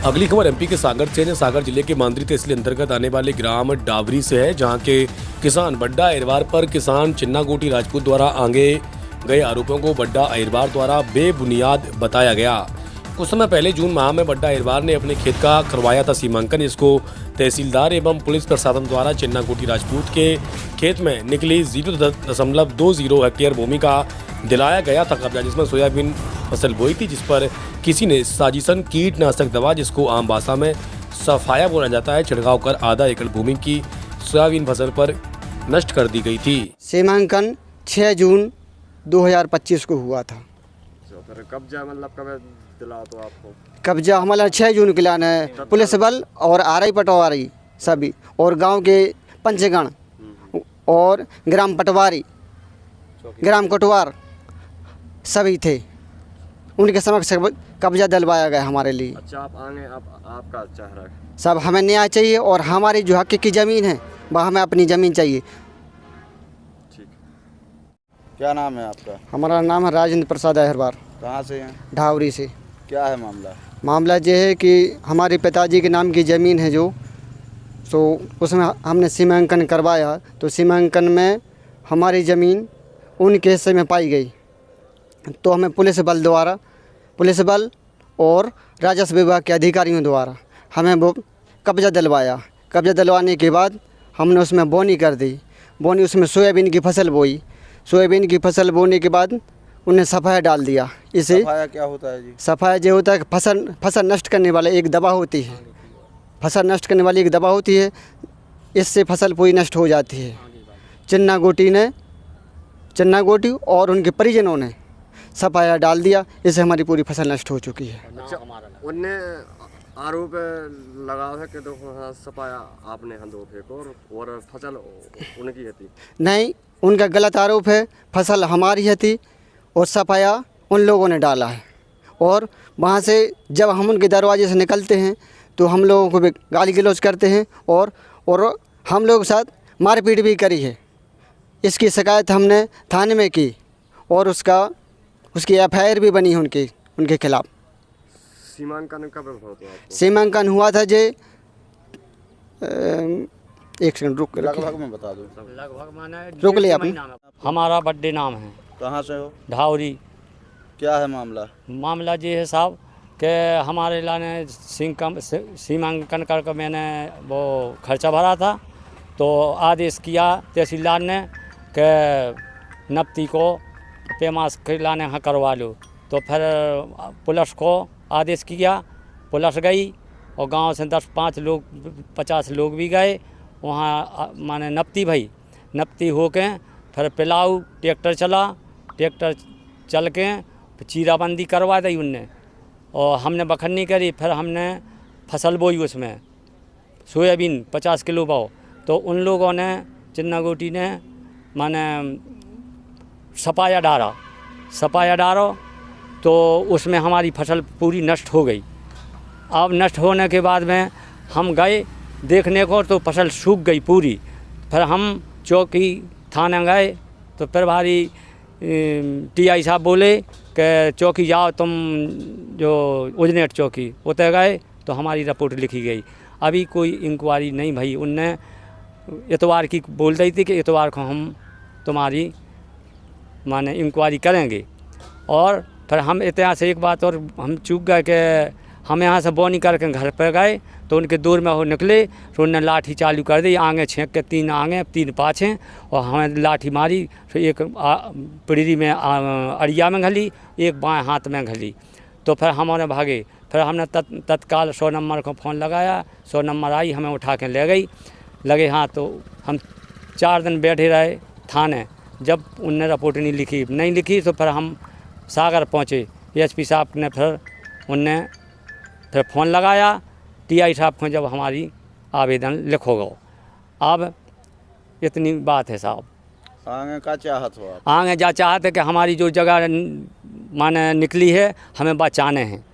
अगली खबर एमपी के सागर से है। सागर जिले के मांदरी तहसील अंतर्गत आने वाले ग्राम डावरी से है, जहां के किसान बड्डा अहिरवार पर किसान चिन्ना गोटी राजपूत द्वारा आगे गए आरोपों को बड्डा अहिरवार द्वारा बेबुनियाद बताया गया। कुछ समय पहले जून माह में बड्डा अहिरवार ने अपने खेत का करवाया था सीमांकन। इसको तहसीलदार एवं पुलिस प्रशासन द्वारा चिन्ना गोटी राजपूत के खेत में निकली 0.20 हेक्टेयर भूमि का दिलाया गया था कब्जा, जिसमें सोयाबीन फसल बोई थी, जिस पर किसी ने साजिशन कीटनाशक दवा, जिसको आम भाषा में सफाया बोला जाता है, छिड़काव कर आधा एकड़ भूमि की सोयाबीन फसल पर नष्ट कर दी गई थी। सीमांकन 6 जून 2025 को हुआ था। फिर कब्जा मतलब कब दिला तो आपको? कब्जा हमारा 6 जून के लाना है। पुलिस बल और आरआई पटवारी सभी और गांव के पंचगण और ग्राम पटवारी, ग्राम कोटवार सभी थे, उनके समक्ष कब्जा दिलवाया गया हमारे लिए। अच्छा, आप आगे आपका चाह रहा है? सब हमें न्याय चाहिए और हमारी जो हक की ज़मीन है वह हमें अपनी ज़मीन चाहिए। ठीक। क्या नाम है आपका? हमारा नाम है राजेंद्र प्रसाद अहिरवार। कहाँ से हैं? ढावरी से। क्या है मामला? मामला ये है कि हमारे पिताजी के नाम की ज़मीन है जो, तो उसमें हमने सीमांकन करवाया, तो सीमांकन में हमारी ज़मीन उनके हिस्से में पाई गई, तो हमें पुलिस बल और राजस्व विभाग के अधिकारियों द्वारा हमें वो कब्जा दिलवाया। कब्जा दिलवाने के बाद हमने उसमें बोनी कर दी। बोनी उसमें सोयाबीन की फसल बोई। सोयाबीन की फसल बोने के बाद उन्हें सफाया डाल दिया। इसे सफाया क्या होता है जी? सफाया जो होता है कि फसल नष्ट करने वाला एक दवा होती है। फसल नष्ट करने वाली एक दवा होती है, इससे फसल पूरी नष्ट हो जाती है। चिन्ना गोटी और उनके परिजनों ने सफाया डाल दिया, इससे हमारी पूरी फसल नष्ट हो चुकी है। अच्छा, उनने आरोप लगाया है कि सफाया आपने हंधो फेंको और फसल उनकी थी? नहीं, उनका गलत आरोप है। फसल हमारी थी और सफाया उन लोगों ने डाला है। और वहाँ से जब हम उनके दरवाजे से निकलते हैं तो हम लोगों को भी गाली गलौज करते हैं और हम लोगों के साथ मारपीट भी करी है। इसकी शिकायत हमने थाने में की और उसकी एफआईआर भी बनी है उनके खिलाफ। सीमांकन कब हुआ था? सीमांकन हुआ था जे एक सेकंड रुक, लगभग में बता दो। लगभग माने रुक लिया आपने। हमारा बर्थडे नाम है। कहाँ से हो? ढावरी। क्या है मामला? मामला ये है साहब कि हमारे लाने सीमांकन करके मैंने वो खर्चा भरा था, तो आदेश किया तहसीलदार ने कि नपती को पेमास लाने हाँ करवा लो। तो फिर पुलिस को आदेश किया, पुलिस गई और गांव से 10-5 लोग 50 लोग भी गए वहाँ, माने नपती होके फिर पिलाऊ ट्रैक्टर चल के चीराबंदी करवा दी उनने, और हमने बखन्नी करी। फिर हमने फसल बोई, उसमें सोयाबीन 50 किलो बोओ, तो उन लोगों ने चिन्ना गोटी ने माने सफाया डालो, तो उसमें हमारी फसल पूरी नष्ट हो गई। अब नष्ट होने के बाद में हम गए देखने को, तो फसल सूख गई पूरी। फिर हम चौकी थाने गए, तो प्रभारी टीआई साहब बोले कि चौकी जाओ तुम, जो उजनेट चौकी, उतर गए तो हमारी रिपोर्ट लिखी गई। अभी कोई इंक्वायरी नहीं भई। उनने इतवार की बोल रही थी कि इतवार को हम तुम्हारी माने इंक्वायरी करेंगे। और फिर हम इतिहास एक बात और हम चूक गए कि हम यहाँ से बोनी करके घर पर गए, तो उनके दूर में वो निकले, तो उन्होंने लाठी चालू कर दी, आगे छेंक के 3 आगे 3 पाछे, और हमें लाठी मारी। फिर एक पिड़री में अड़िया में घली, एक बाएं हाथ में घली। तो फिर हमने भागे। फिर हमने तत्काल 100 नंबर को फ़ोन लगाया, 100 नंबर आई, हमें उठा के ले गई लगे। हाँ, तो हम 4 दिन बैठे रहे थाने। जब उनने रिपोर्ट नहीं लिखी तो फिर हम सागर पहुँचे। एसपी साहब ने फिर फ़ोन लगाया टीआई साहब को, जब हमारी आवेदन लिखोगे। अब इतनी बात है साहब। आगे का चाहत हो आप? आगे जा चाहते कि हमारी जो जगह माने निकली है हमें बचाने हैं।